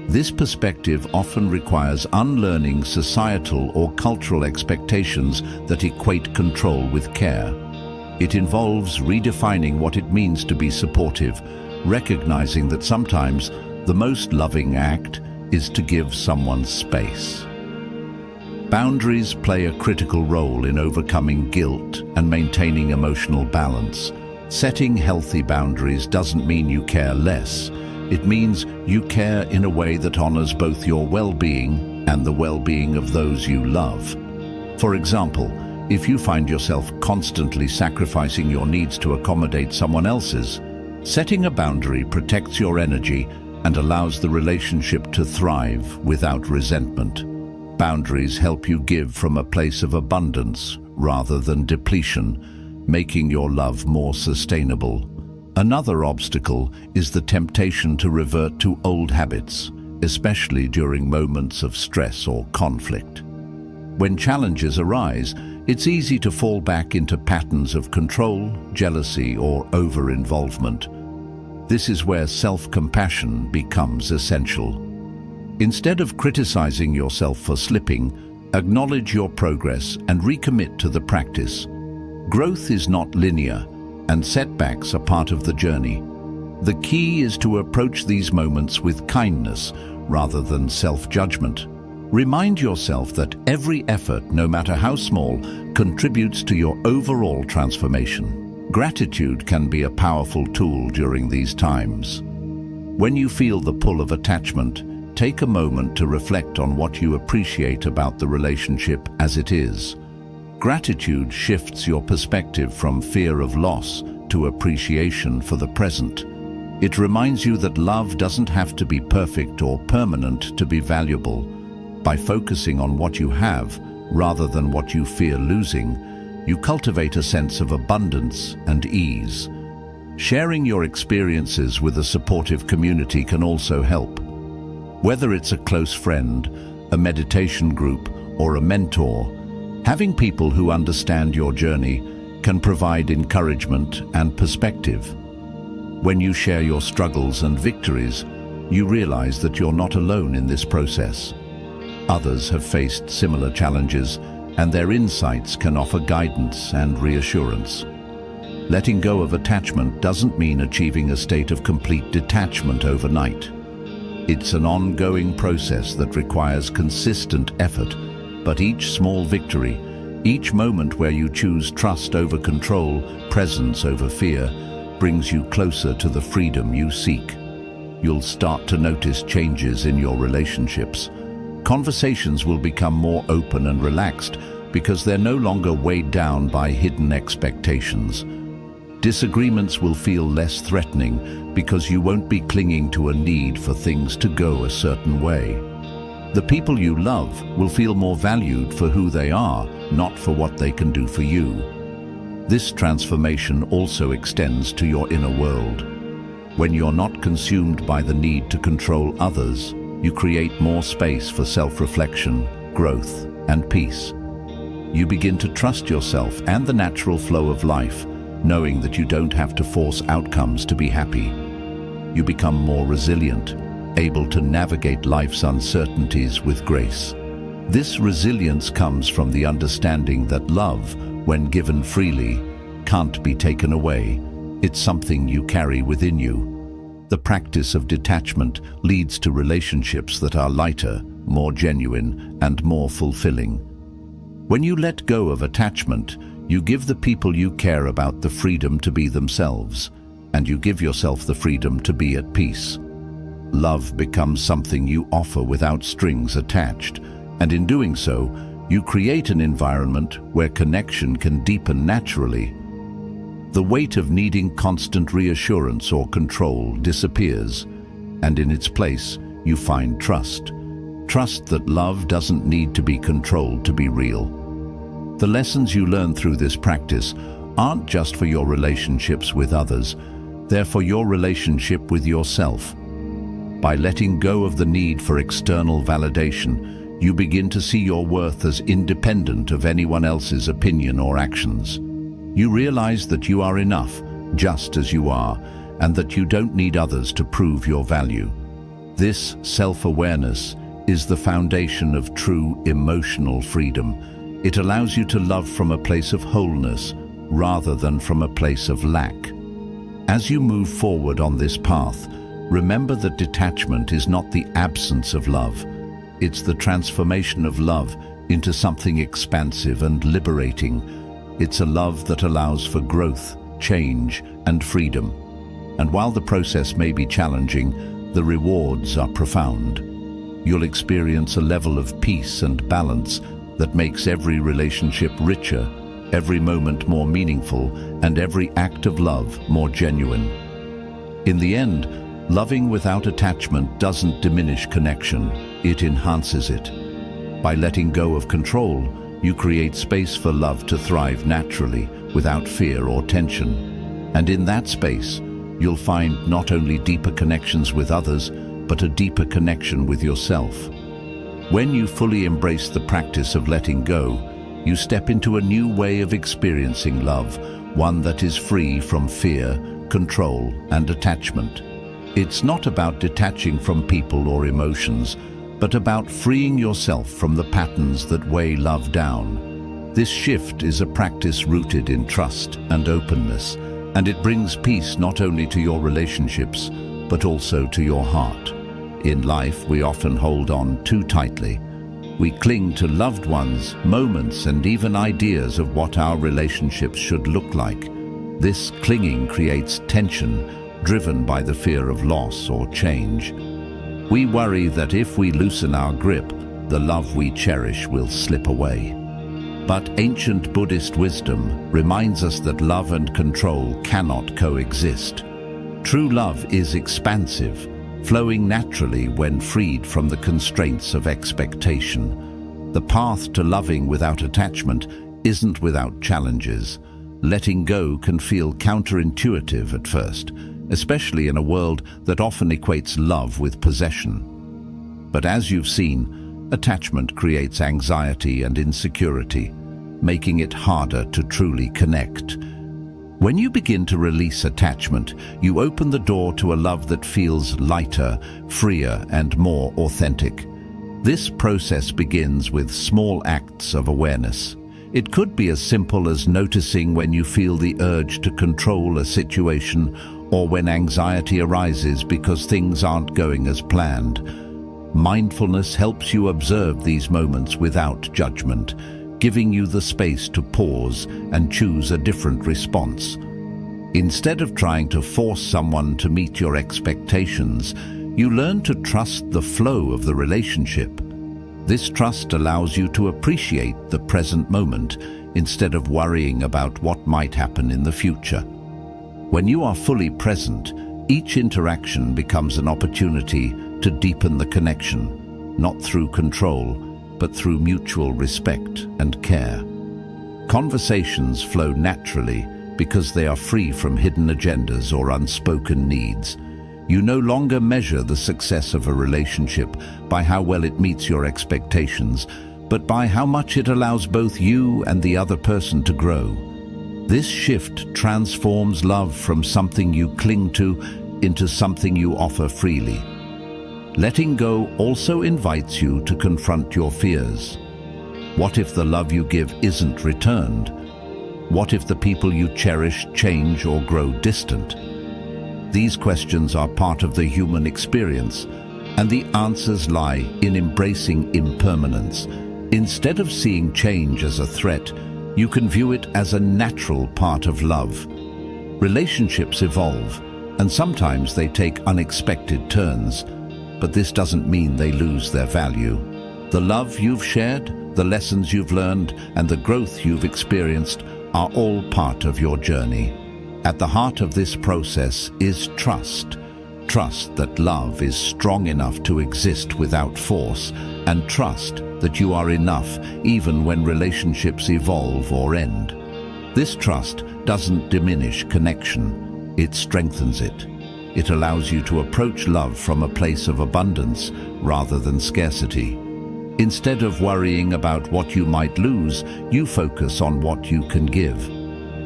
This perspective often requires unlearning societal or cultural expectations that equate control with care. It involves redefining what it means to be supportive, recognizing that sometimes the most loving act is to give someone space. Boundaries play a critical role in overcoming guilt and maintaining emotional balance. Setting healthy boundaries doesn't mean you care less. It means you care in a way that honors both your well-being and the well-being of those you love. For example, if you find yourself constantly sacrificing your needs to accommodate someone else's, setting a boundary protects your energy and allows the relationship to thrive without resentment. Boundaries help you give from a place of abundance rather than depletion, making your love more sustainable. Another obstacle is the temptation to revert to old habits, especially during moments of stress or conflict. When challenges arise, it's easy to fall back into patterns of control, jealousy, or over-involvement. This is where self-compassion becomes essential. Instead of criticizing yourself for slipping, acknowledge your progress and recommit to the practice. Growth is not linear, and setbacks are part of the journey. The key is to approach these moments with kindness rather than self-judgment. Remind yourself that every effort, no matter how small, contributes to your overall transformation. Gratitude can be a powerful tool during these times. When you feel the pull of attachment, take a moment to reflect on what you appreciate about the relationship as it is. Gratitude shifts your perspective from fear of loss to appreciation for the present. It reminds you that love doesn't have to be perfect or permanent to be valuable. By focusing on what you have, rather than what you fear losing, you cultivate a sense of abundance and ease. Sharing your experiences with a supportive community can also help. Whether it's a close friend, a meditation group, or a mentor, having people who understand your journey can provide encouragement and perspective. When you share your struggles and victories, you realize that you're not alone in this process. Others have faced similar challenges, and their insights can offer guidance and reassurance. Letting go of attachment doesn't mean achieving a state of complete detachment overnight. It's an ongoing process that requires consistent effort, but each small victory, each moment where you choose trust over control, presence over fear, brings you closer to the freedom you seek. you'll start to notice changes in your relationships. Conversations will become more open and relaxed because they're no longer weighed down by hidden expectations. Disagreements will feel less threatening because you won't be clinging to a need for things to go a certain way. The people you love will feel more valued for who they are, not for what they can do for you. This transformation also extends to your inner world. When you're not consumed by the need to control others, you create more space for self-reflection, growth, and peace. You begin to trust yourself and the natural flow of life, knowing that you don't have to force outcomes to be happy. You become more resilient, able to navigate life's uncertainties with grace. This resilience comes from the understanding that love, when given freely, can't be taken away. It's something you carry within you. The practice of detachment leads to relationships that are lighter, more genuine, and more fulfilling. When you let go of attachment, you give the people you care about the freedom to be themselves, and you give yourself the freedom to be at peace. Love becomes something you offer without strings attached, and in doing so, you create an environment where connection can deepen naturally. The weight of needing constant reassurance or control disappears, and in its place, you find trust. Trust that love doesn't need to be controlled to be real. The lessons you learn through this practice aren't just for your relationships with others, they're for your relationship with yourself. By letting go of the need for external validation, you begin to see your worth as independent of anyone else's opinion or actions. You realize that you are enough, just as you are, and that you don't need others to prove your value. This self-awareness is the foundation of true emotional freedom. It allows you to love from a place of wholeness rather than from a place of lack. As you move forward on this path, remember that detachment is not the absence of love. It's the transformation of love into something expansive and liberating. It's a love that allows for growth, change, and freedom. And while the process may be challenging, the rewards are profound. You'll experience a level of peace and balance that makes every relationship richer, every moment more meaningful, and every act of love more genuine. In the end, loving without attachment doesn't diminish connection, it enhances it. By letting go of control, you create space for love to thrive naturally, without fear or tension. And in that space, you'll find not only deeper connections with others, but a deeper connection with yourself. When you fully embrace the practice of letting go, you step into a new way of experiencing love, one that is free from fear, control, and attachment. It's not about detaching from people or emotions, but about freeing yourself from the patterns that weigh love down. This shift is a practice rooted in trust and openness, and it brings peace not only to your relationships, but also to your heart. In life, we often hold on too tightly. We cling to loved ones, moments, and even ideas of what our relationships should look like. This clinging creates tension, driven by the fear of loss or change. We worry that if we loosen our grip, the love we cherish will slip away. But ancient Buddhist wisdom reminds us that love and control cannot coexist. True love is expansive, flowing naturally when freed from the constraints of expectation. The path to loving without attachment isn't without challenges. Letting go can feel counterintuitive at first, especially in a world that often equates love with possession. But as you've seen, attachment creates anxiety and insecurity, making it harder to truly connect. When you begin to release attachment, you open the door to a love that feels lighter, freer, and more authentic. This process begins with small acts of awareness. It could be as simple as noticing when you feel the urge to control a situation or when anxiety arises because things aren't going as planned. Mindfulness helps you observe these moments without judgment, giving you the space to pause and choose a different response. Instead of trying to force someone to meet your expectations, you learn to trust the flow of the relationship. This trust allows you to appreciate the present moment instead of worrying about what might happen in the future. When you are fully present, each interaction becomes an opportunity to deepen the connection, not through control, but through mutual respect and care. Conversations flow naturally because they are free from hidden agendas or unspoken needs. You no longer measure the success of a relationship by how well it meets your expectations, but by how much it allows both you and the other person to grow. This shift transforms love from something you cling to into something you offer freely. Letting go also invites you to confront your fears. What if the love you give isn't returned? What if the people you cherish change or grow distant? These questions are part of the human experience, and the answers lie in embracing impermanence. Instead of seeing change as a threat, you can view it as a natural part of love. Relationships evolve, and sometimes they take unexpected turns, but this doesn't mean they lose their value. The love you've shared, the lessons you've learned, and the growth you've experienced are all part of your journey. At the heart of this process is trust. Trust that love is strong enough to exist without force, and trust that you are enough even when relationships evolve or end. This trust doesn't diminish connection, it strengthens it. It allows you to approach love from a place of abundance rather than scarcity. Instead of worrying about what you might lose, you focus on what you can give.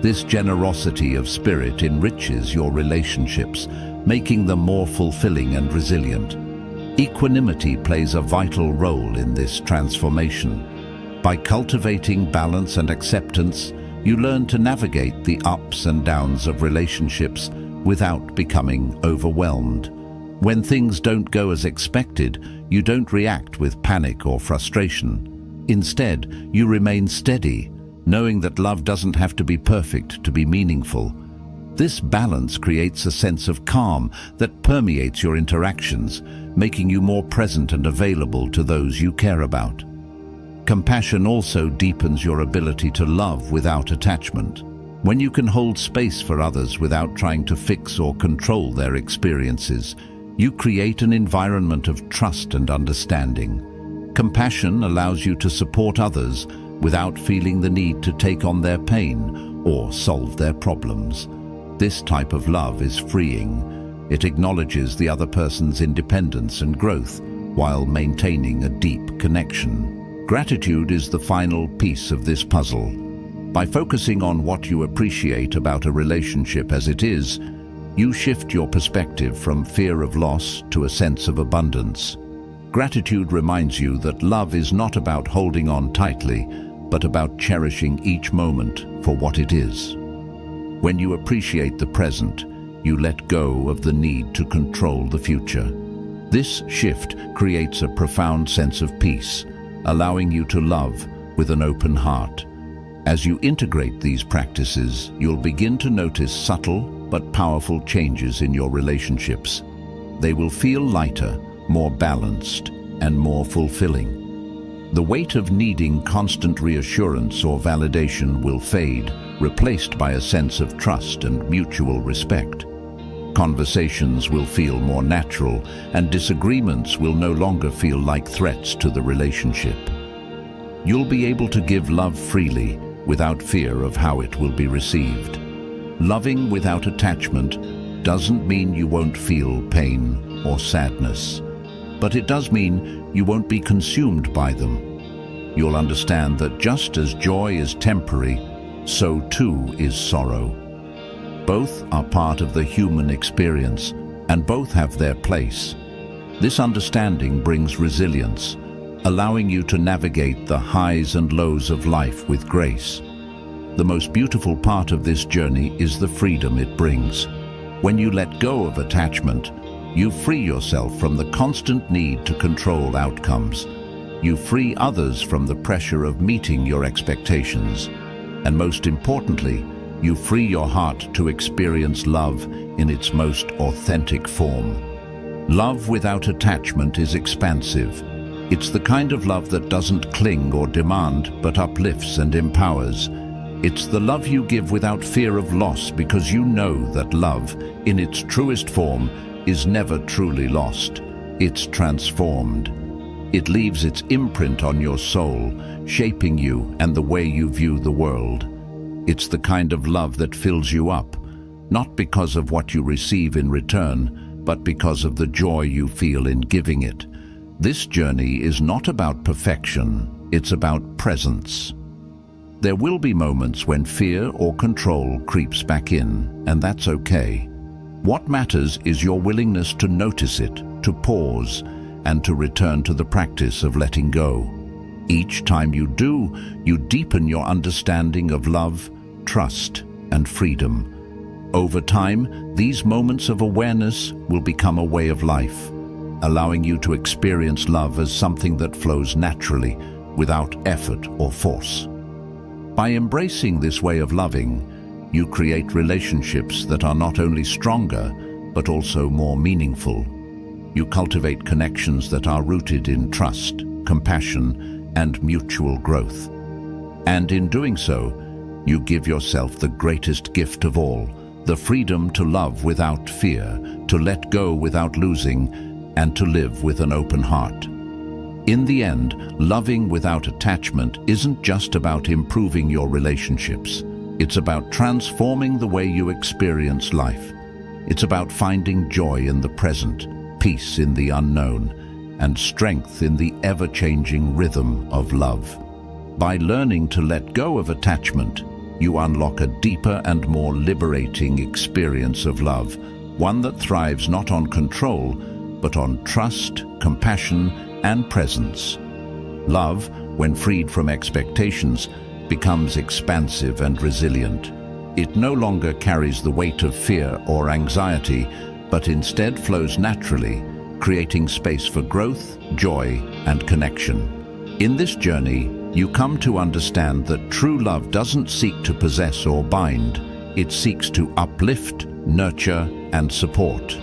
This generosity of spirit enriches your relationships, making them more fulfilling and resilient. Equanimity plays a vital role in this transformation. By cultivating balance and acceptance, you learn to navigate the ups and downs of relationships without becoming overwhelmed. When things don't go as expected, you don't react with panic or frustration. Instead, you remain steady, knowing that love doesn't have to be perfect to be meaningful. This balance creates a sense of calm that permeates your interactions, making you more present and available to those you care about. Compassion also deepens your ability to love without attachment. When you can hold space for others without trying to fix or control their experiences, you create an environment of trust and understanding. Compassion allows you to support others without feeling the need to take on their pain or solve their problems. This type of love is freeing. It acknowledges the other person's independence and growth while maintaining a deep connection. Gratitude is the final piece of this puzzle. By focusing on what you appreciate about a relationship as it is, you shift your perspective from fear of loss to a sense of abundance. Gratitude reminds you that love is not about holding on tightly, but about cherishing each moment for what it is. When you appreciate the present, you let go of the need to control the future. This shift creates a profound sense of peace, allowing you to love with an open heart. As you integrate these practices, you'll begin to notice subtle but powerful changes in your relationships. They will feel lighter, more balanced, and more fulfilling. The weight of needing constant reassurance or validation will fade, replaced by a sense of trust and mutual respect. Conversations will feel more natural, and disagreements will no longer feel like threats to the relationship. You'll be able to give love freely, without fear of how it will be received. Loving without attachment doesn't mean you won't feel pain or sadness, but it does mean you won't be consumed by them. You'll understand that just as joy is temporary, so too is sorrow. Both are part of the human experience, and both have their place. This understanding brings resilience, allowing you to navigate the highs and lows of life with grace. The most beautiful part of this journey is the freedom it brings. When you let go of attachment, you free yourself from the constant need to control outcomes. You free others from the pressure of meeting your expectations. And most importantly, you free your heart to experience love in its most authentic form. Love without attachment is expansive. It's the kind of love that doesn't cling or demand, but uplifts and empowers. It's the love you give without fear of loss, because you know that love, in its truest form, is never truly lost. It's transformed. It leaves its imprint on your soul, shaping you and the way you view the world. It's the kind of love that fills you up, not because of what you receive in return, but because of the joy you feel in giving it. This journey is not about perfection, it's about presence. There will be moments when fear or control creeps back in, and that's okay. What matters is your willingness to notice it, to pause, and to return to the practice of letting go. Each time you do, you deepen your understanding of love, trust, and freedom. Over time, these moments of awareness will become a way of life, allowing you to experience love as something that flows naturally, without effort or force. By embracing this way of loving, you create relationships that are not only stronger, but also more meaningful. You cultivate connections that are rooted in trust, compassion, and mutual growth. And in doing so, you give yourself the greatest gift of all, the freedom to love without fear, to let go without losing, and to live with an open heart. In the end, loving without attachment isn't just about improving your relationships. It's about transforming the way you experience life. It's about finding joy in the present, peace in the unknown, and strength in the ever-changing rhythm of love. By learning to let go of attachment, you unlock a deeper and more liberating experience of love, one that thrives not on control, but on trust, compassion, and presence. Love, when freed from expectations, becomes expansive and resilient. It no longer carries the weight of fear or anxiety, but instead flows naturally, creating space for growth, joy, and connection. In this journey, you come to understand that true love doesn't seek to possess or bind. It seeks to uplift, nurture, and support.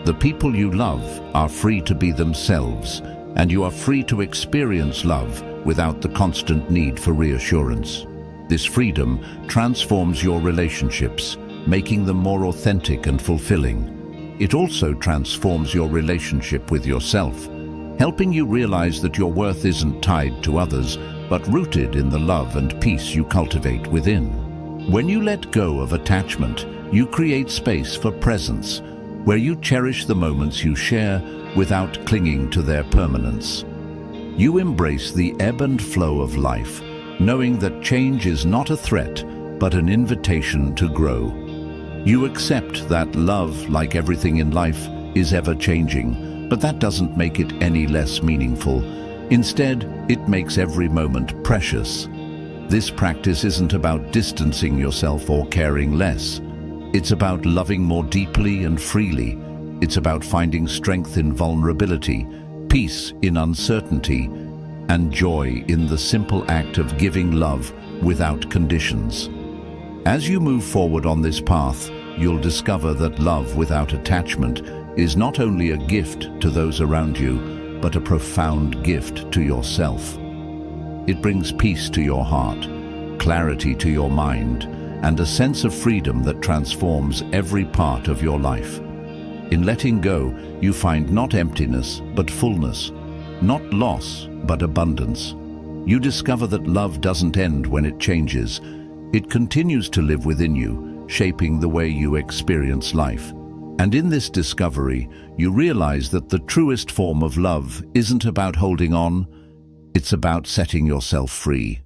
The people you love are free to be themselves, and you are free to experience love without the constant need for reassurance. This freedom transforms your relationships, making them more authentic and fulfilling. It also transforms your relationship with yourself, helping you realize that your worth isn't tied to others, but rooted in the love and peace you cultivate within. When you let go of attachment, you create space for presence, where you cherish the moments you share without clinging to their permanence. You embrace the ebb and flow of life, knowing that change is not a threat, but an invitation to grow. You accept that love, like everything in life, is ever-changing, but that doesn't make it any less meaningful. Instead, it makes every moment precious. This practice isn't about distancing yourself or caring less. It's about loving more deeply and freely. It's about finding strength in vulnerability, peace in uncertainty, and joy in the simple act of giving love without conditions. As you move forward on this path, you'll discover that love without attachment is not only a gift to those around you, but a profound gift to yourself. It brings peace to your heart, clarity to your mind, and a sense of freedom that transforms every part of your life. In letting go, you find not emptiness, but fullness, not loss, but abundance. You discover that love doesn't end when it changes. It continues to live within you, shaping the way you experience life. And in this discovery, you realize that the truest form of love isn't about holding on, it's about setting yourself free.